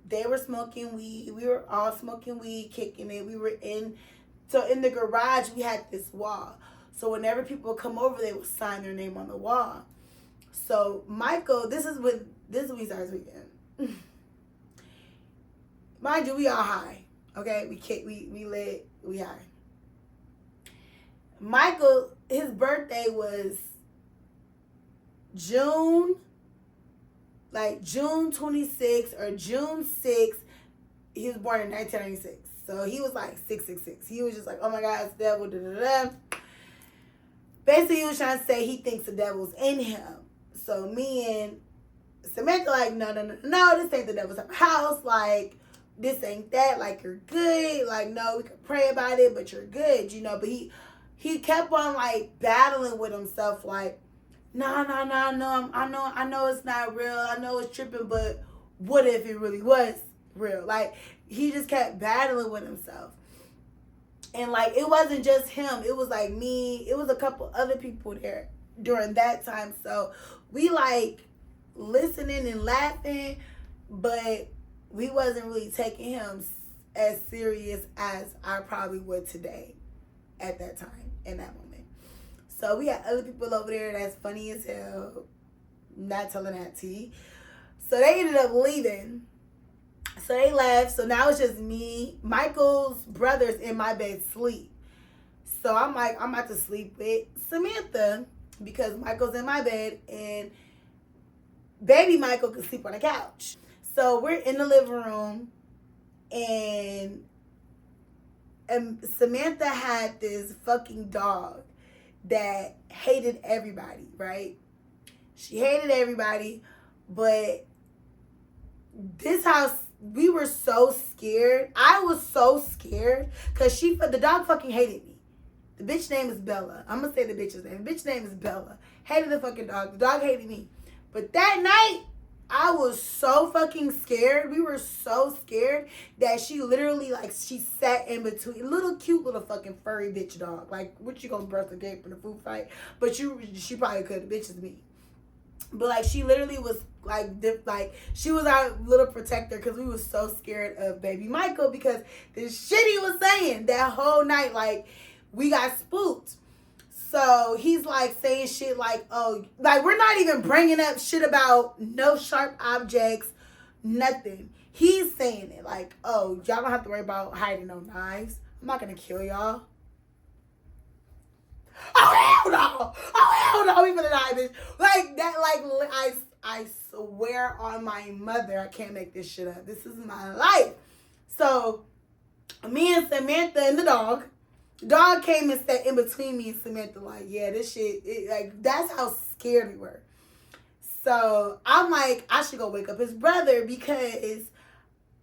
B: They were smoking weed. We were all smoking weed, kicking it. We were in the garage, we had this wall. So whenever people would come over, they would sign their name on the wall. So Michael, this is when we started speaking. Mind you, we all high. Okay? We lit, we high. Michael, his birthday was June 26th or June 6th. He was born in 1996. So he was like 666. He was just like, oh my God, it's the devil, da da da. Basically, he was trying to say he thinks the devil's in him. So me and Samantha like, no, this ain't the devil's house. Like, this ain't that. Like, you're good. Like, no, we could pray about it, but you're good, you know. But he kept on like battling with himself, like, no, I know it's not real. I know it's tripping, but what if it really was real? Like, he just kept battling with himself. And like, it wasn't just him. It was like me. It was a couple other people there during that time. So we like listening and laughing, but we wasn't really taking him as serious as I probably would today at that time, in that moment. So we had other people over there that's funny as hell, not telling that tea. So they ended up leaving. So they left. So now it's just me. Michael's brother's in my bed sleep. So I'm like, I'm about to sleep with Samantha because Michael's in my bed and baby Michael can sleep on the couch. So we're in the living room and Samantha had this fucking dog that hated everybody, right? She hated everybody, but this house, we were so scared. I was so scared because the dog fucking hated me. The bitch name is Bella. I'm going to say the bitch's name. The bitch name is Bella. Hated the fucking dog. The dog hated me. But that night, I was so fucking scared. We were so scared that she literally, like, she sat in between. Cute little fucking furry bitch dog. Like, what you gonna burst a gate for the food fight? But she probably could. The bitch is me. But, like, she literally was, like, she was our little protector because we was so scared of baby Michael because the shit he was saying that whole night, like, we got spooked. So he's, like, saying shit like, oh, like, we're not even bringing up shit about no sharp objects, nothing. He's saying it like, oh, y'all don't have to worry about hiding no knives. I'm not going to kill y'all. Oh, hell no. Oh, hell no. We finna die, bitch. Like, that, like, I swear on my mother, I can't make this shit up. This is my life. So, me and Samantha and the dog came and sat in between me and Samantha, like, yeah, this shit, like, that's how scared we were. So, I'm like, I should go wake up his brother because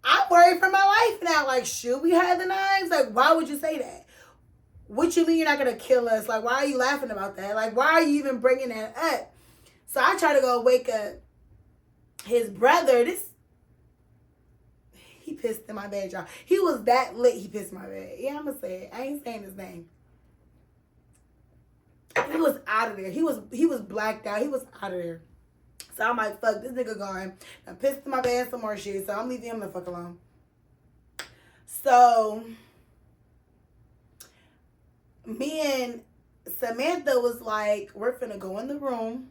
B: I'm worried for my life now. Like, should we have the knives? Like, why would you say that? What you mean you're not going to kill us? Like, why are you laughing about that? Like, why are you even bringing that up? So, I try to go wake up his brother. He pissed in my bed, y'all. He was that lit, he pissed in my bed. Yeah, I'm going to say it. I ain't saying his name. He was out of there. He was blacked out. He was out of there. So I'm like, fuck, this nigga gone. I pissed in my bed some more shit, so I'm leaving him the fuck alone. So me and Samantha was like, we're finna go in the room.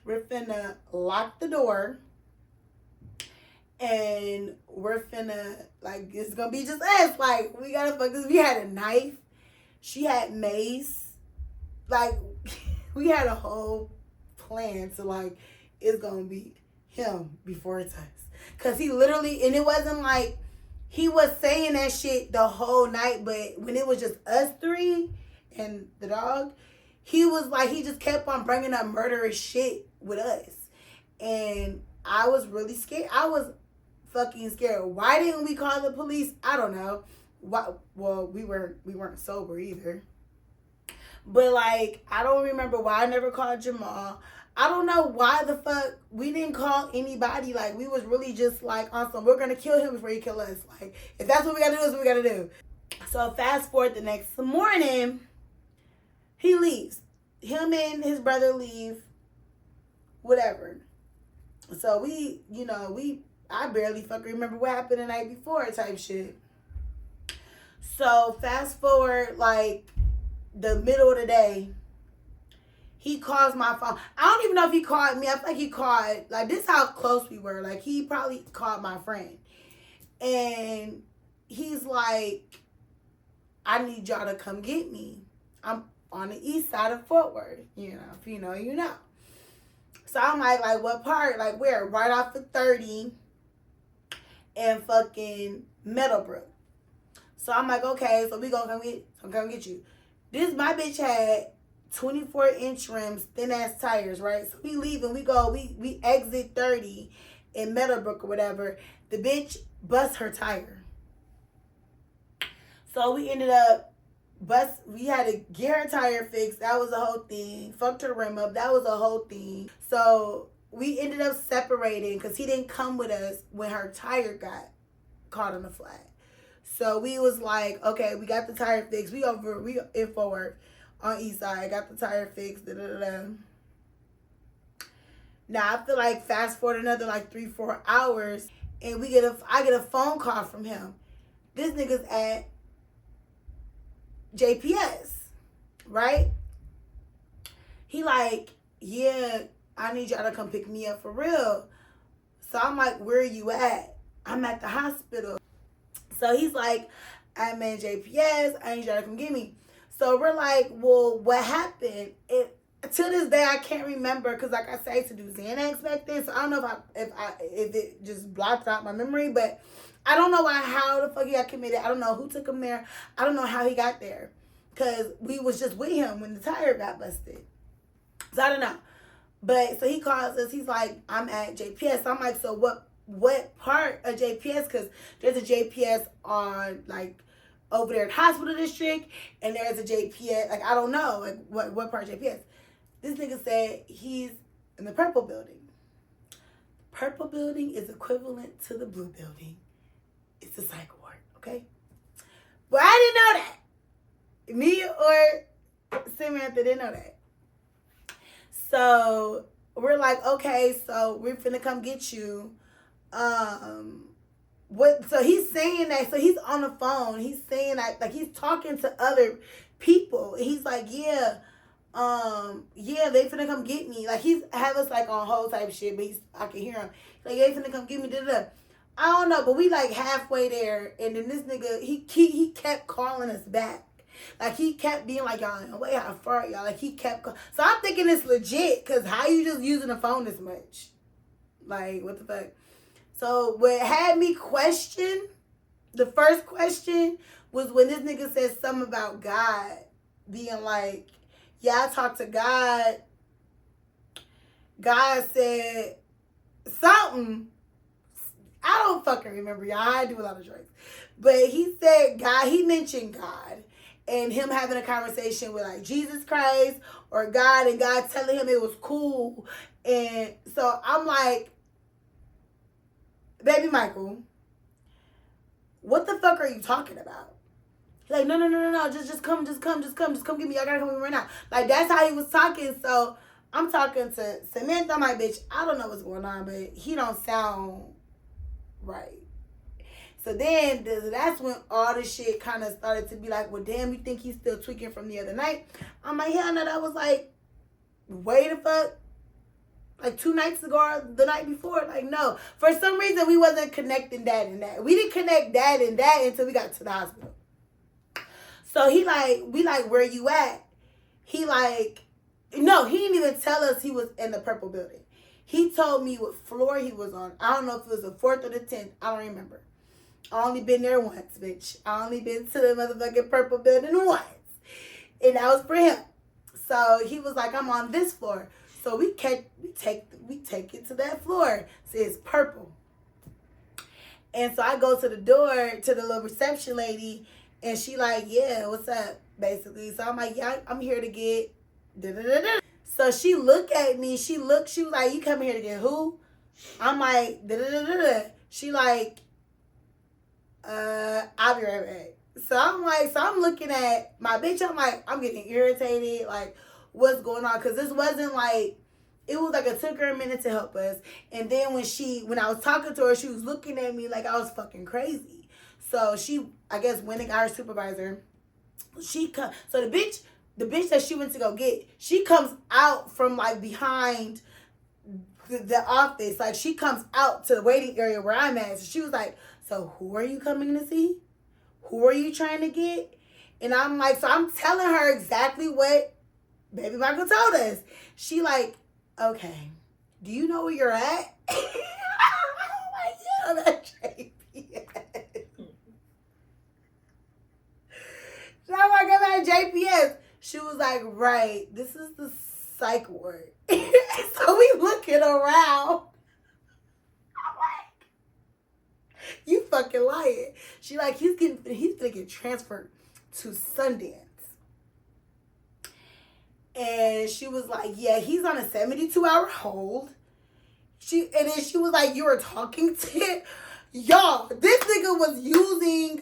B: We're finna lock the door. And we're finna, like, it's gonna be just us. Like, we gotta fuck this. We had a knife. She had mace. Like, we had a whole plan to, like, it's gonna be him before it's us. Cause he literally, and it wasn't like he was saying that shit the whole night, but when it was just us three and the dog, he was like, he just kept on bringing up murderous shit with us. And I was really scared. I was fucking scared. Why didn't we call the police? I don't know. Why? Well, we weren't sober either. But like, I don't remember why I never called Jamal. I don't know why the fuck we didn't call anybody. Like, we was really just like, awesome, we're gonna kill him before he kill us. Like, if that's what we gotta do, that's what we gotta do. So fast forward the next morning, he leaves. Him and his brother leave. Whatever. So we, I barely fucking remember what happened the night before type shit. So fast forward, like, the middle of the day, he calls my phone. I don't even know if he called me. I feel like he called, like, this is how close we were. Like, he probably called my friend. And he's like, I need y'all to come get me. I'm on the east side of Fort Worth. If you know, you know. So I'm like, what part? Like, where? Right off of 30 and fucking Meadowbrook. So I'm like, okay, so we gonna come get you. My bitch had 24-inch rims, thin-ass tires, right? So we leave and we exit 30 in Meadowbrook or whatever. The bitch busts her tire. So we ended up we had to get her tire fixed. That was a whole thing. Fucked her rim up. That was a whole thing. So we ended up separating because he didn't come with us when her tire got caught on the flat. So we was like, okay, we got the tire fixed. We in Fort Worth on east side. Got the tire fixed. Now I feel like fast forward another like 3-4 hours, and I get a phone call from him. This nigga's at JPS, right? He like, yeah, I need y'all to come pick me up for real. So I'm like, where are you at? I'm at the hospital. So he's like, I'm in JPS. I need y'all to come get me. So we're like, well, what happened? To this day, I can't remember because, like I said, I used to do Xanax back then. So I don't know if it just blocked out my memory, but I don't know how the fuck he got committed. I don't know who took him there. I don't know how he got there because we was just with him when the tire got busted. So I don't know. But so he calls us. He's like, I'm at JPS. I'm like, so what part of JPS? Because there's a JPS on like over there at Hospital District, and there's a JPS. Like, I don't know like what part of JPS. This nigga said he's in the purple building. The purple building is equivalent to the blue building. It's a psych ward, okay? But I didn't know that. Me or Samantha didn't know that. So we're like, okay, so we're finna come get you. So he's saying that, so he's on the phone. He's saying that, like, he's talking to other people. And he's like, yeah, they finna come get me. Like, he's have us like on hold type shit, but I can hear him. Like, yeah, they finna come get me, da-da-da. I don't know, but we like halfway there, and then this nigga, he kept calling us back. Like, he kept being like, y'all, wait, how far y'all? Like, he kept so I'm thinking it's legit, because how you just using the phone this much? Like, what the fuck? So what had me question, the first question was when this nigga said something about God being like, yeah, I talked to God. God said something. I don't fucking remember, y'all. I do a lot of drugs. But he said God, he mentioned God and him having a conversation with like Jesus Christ or God, and God telling him it was cool. And so I'm like, baby Michael, what the fuck are you talking about? He's like, no, just come get me. I gotta come get me right now. Like, that's how he was talking. So I'm talking to Samantha. I'm like, bitch, I don't know what's going on, but he don't sound right. So then that's when all this shit kind of started to be like, well, damn, you think he's still tweaking from the other night? I'm like, hell no, that was like, way the fuck, like 2 nights ago or the night before. Like, no. For some reason, we wasn't connecting that and that. We didn't connect that and that until we got to the hospital. So we like, where you at? He like, no, he didn't even tell us he was in the purple building. He told me what floor he was on. I don't know if it was the 4th or the 10th. I don't remember. I only been there once, bitch. I only been to the motherfucking purple building once. And that was for him. So he was like, I'm on this floor. So we take it to that floor. It says purple. And so I go to the door to the little reception lady, and she like, yeah, what's up, basically. So I'm like, yeah, I'm here to get da-da-da-da. So she looked at me. She was like, you coming here to get who? I'm like, da-da-da-da-da. She like, I'll be right back. So I'm looking at my bitch. I'm like, I'm getting irritated. Like, what's going on? Because this wasn't like, it was like it took her a minute to help us. And then when I was talking to her, she was looking at me like I was fucking crazy. So she, I guess, went and got her supervisor. So the bitch that she went to go get, she comes out from like behind the office. Like, she comes out to the waiting area where I'm at. So she was like, so who are you coming to see? Who are you trying to get? And I'm like, so I'm telling her exactly what Baby Michael told us. She like, okay, do you know where you're at? I'm like, yeah, I'm at JPS. So I'm like, I'm at JPS. She was like, right, this is the psych ward. So we looking around. I'm like, you fucking lying. She like, he's gonna get transferred to Sundance. And she was like, yeah, he's on a 72-hour hold. And then she was like, you were talking to y'all. This nigga was using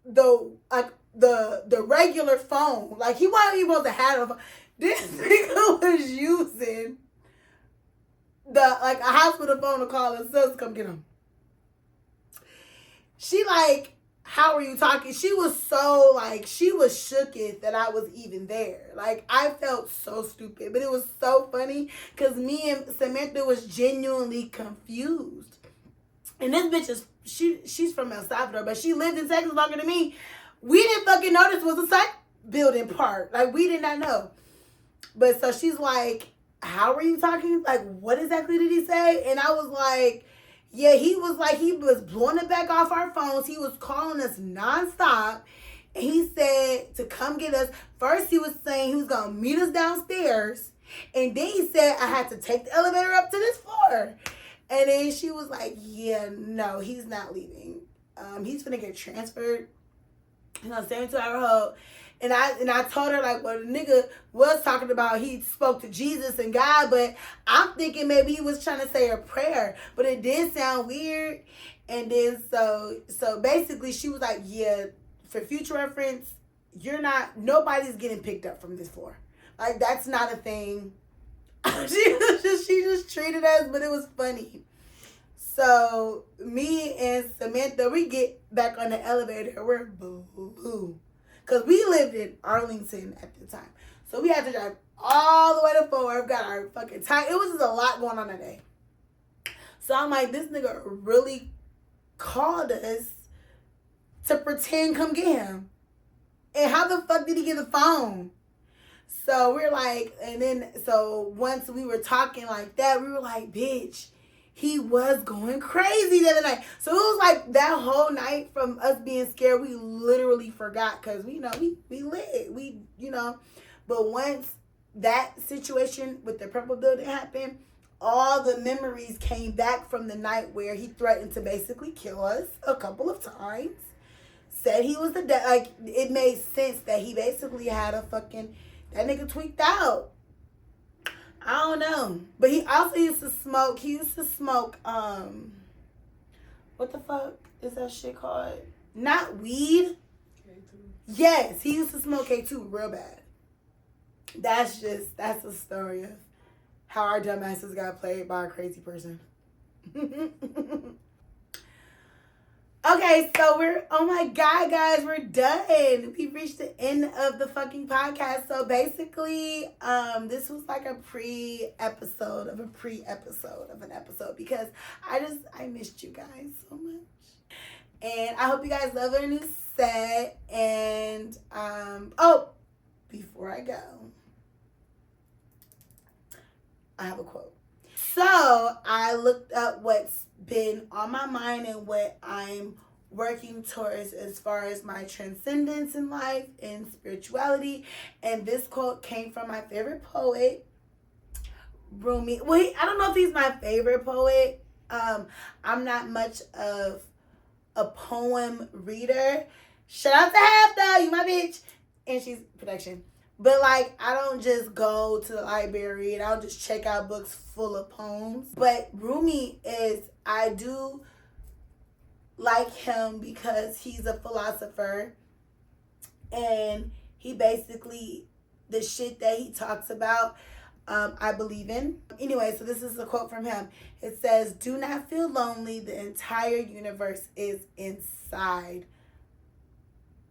B: the regular phone. Like, he wasn't even supposed to have a phone. This nigga was using a hospital phone to call his sister to come get him. She like, how are you talking? She was so like, she was shooketh that I was even there. Like, I felt so stupid, but it was so funny because me and Samantha was genuinely confused. And this bitch is, she's from El Salvador, but she lived in Texas longer than me. We didn't fucking know this was a psych building part. Like, we did not know. But so she's like, how are you talking? Like, what exactly did he say? And I was like, yeah, he was blowing it back off our phones. He was calling us nonstop. And he said to come get us. First, he was saying he was going to meet us downstairs. And then he said I had to take the elevator up to this floor. And then she was like, yeah, no, he's not leaving. He's going to get transferred. He's on a 72-hour hold. And I told her, like, well, the nigga was talking about he spoke to Jesus and God, but I'm thinking maybe he was trying to say a prayer. But it did sound weird. And then so basically she was like, yeah, for future reference, nobody's getting picked up from this floor. Like, that's not a thing. She just treated us, but it was funny. So me and Samantha, we get back on the elevator. We're boo-hoo. Because we lived in Arlington at the time. So we had to drive all the way to Fort Worth. Got our fucking time. It was just a lot going on that day. So I'm like, this nigga really called us to pretend come get him. And how the fuck did he get the phone? So we're like, and then, so once we were talking like that, we were like, bitch, he was going crazy the other night. So it was like that whole night from us being scared, we literally forgot because we lit. But once that situation with the purple building happened, all the memories came back from the night where he threatened to basically kill us a couple of times. Said he was like, it made sense that he basically had that nigga tweaked out. I don't know. But he also used to smoke. What the fuck is that shit called? Not weed.
D: K2.
B: Yes, he used to smoke K2 real bad. That's a story of how our dumbasses got played by a crazy person. Okay, so oh my God, guys, we're done. We've reached the end of the fucking podcast. So basically, this was like a pre-episode of an episode because I missed you guys so much. And I hope you guys love our new set. And, before I go, I have a quote. So I looked up what's been on my mind and what I'm working towards as far as my transcendence in life and spirituality. And this quote came from my favorite poet, Rumi. Well, I don't know if he's my favorite poet. I'm not much of a poem reader. Shout out to Half though, you my bitch. And she's production. But like, I don't just go to the library and I don't just check out books full of poems. But Rumi I do like him because he's a philosopher, and he basically, the shit that he talks about, I believe in. Anyway, so this is a quote from him. It says, "Do not feel lonely. The entire universe is inside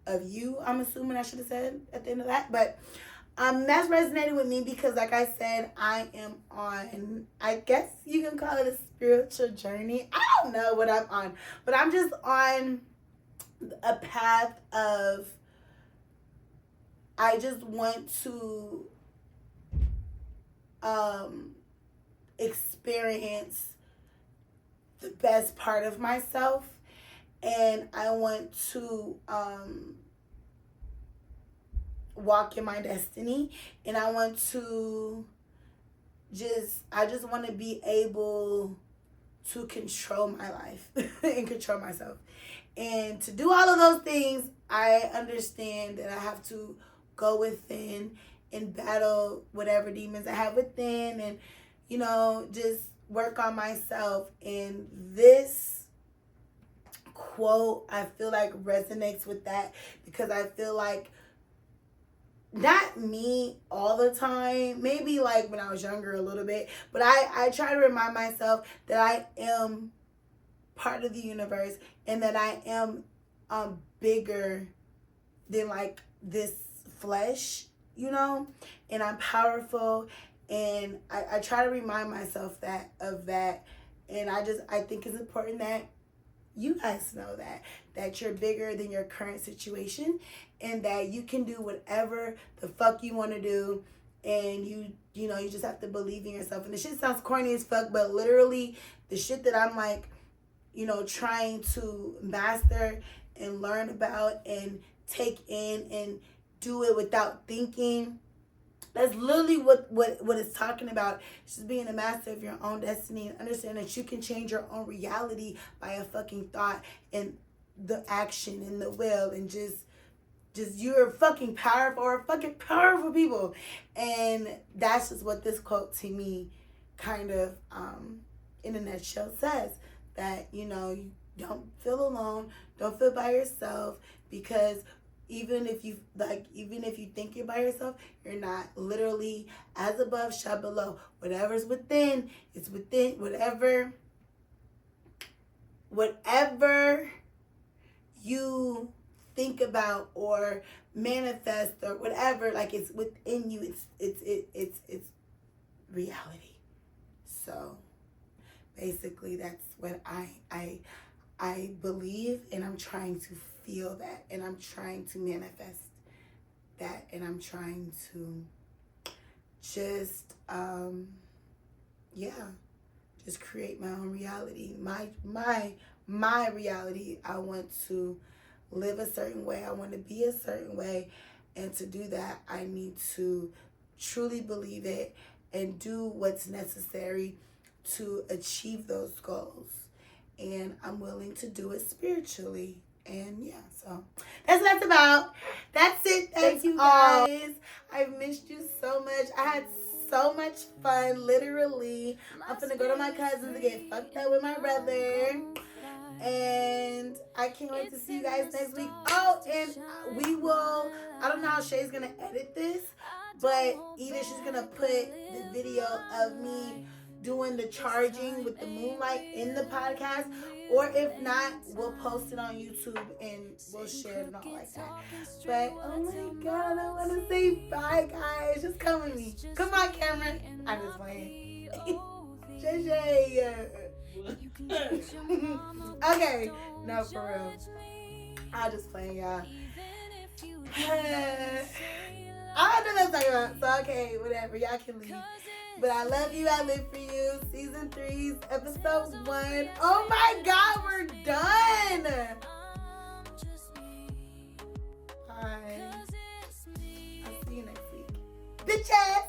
B: of you." I'm assuming I should have said at the end of that. But that's resonated with me because, like I said, I am on, I guess you can call it a spiritual journey. I don't know what I'm on, but I'm just on a path of, I just want to experience the best part of myself, and I want to walk in my destiny, and I want to I just want to be able to control my life and control myself. And to do all of those things, I understand that I have to go within and battle whatever demons I have within, and, you know, just work on myself. And this quote, I feel like, resonates with that, because I feel like, not me all the time, maybe like when I was younger a little bit, but I try to remind myself that I am part of the universe, and that I am bigger than like this flesh, you know, and I'm powerful, and I try to remind myself of that, and I think it's important that you guys know that you're bigger than your current situation, and that you can do whatever the fuck you want to do, and you know, you just have to believe in yourself. And the shit sounds corny as fuck, but literally the shit that I'm like, you know, trying to master and learn about and take in and do it without thinking, that's literally what it's talking about. It's just being a master of your own destiny, and understand that you can change your own reality by a fucking thought and the action and the will, and just you're fucking powerful, or fucking powerful people. And that's just what this quote to me kind of in a nutshell says, that, you know, you don't feel alone, don't feel by yourself, because even if you think you're by yourself, you're not. Literally, as above, shall below. Whatever's within, it's within. Whatever you think about or manifest or whatever, like, it's within you. It's reality. So basically, that's what I believe, and I'm trying to feel that, and I'm trying to manifest that, and I'm trying to just just create my own reality, my reality. I want to live a certain way, I want to be a certain way, and to do that, I need to truly believe it and do what's necessary to achieve those goals. And I'm willing to do it spiritually. And yeah, so that's what that's about. That's it. Thank you guys. I've missed you so much. I had so much fun. Literally, I'm gonna go to my cousin's to get fucked up with my brother. And I can't wait to see you guys next week. Oh, and we will, I don't know how Shay's gonna edit this, but either she's gonna put the video of me doing the charging with the moonlight in the podcast, or if not, we'll post it on YouTube and we'll share it and all like that. But oh my god, I want to say bye, guys. Just come with me. Come on, Cameron. I'm just playing. JJ. Okay, no, for real. I'm just playing, y'all. I don't know what I'm talking about. So okay, whatever. Y'all can leave. But I love you. I live for you. Season 3's episode 1. Oh my god, we're done. chat.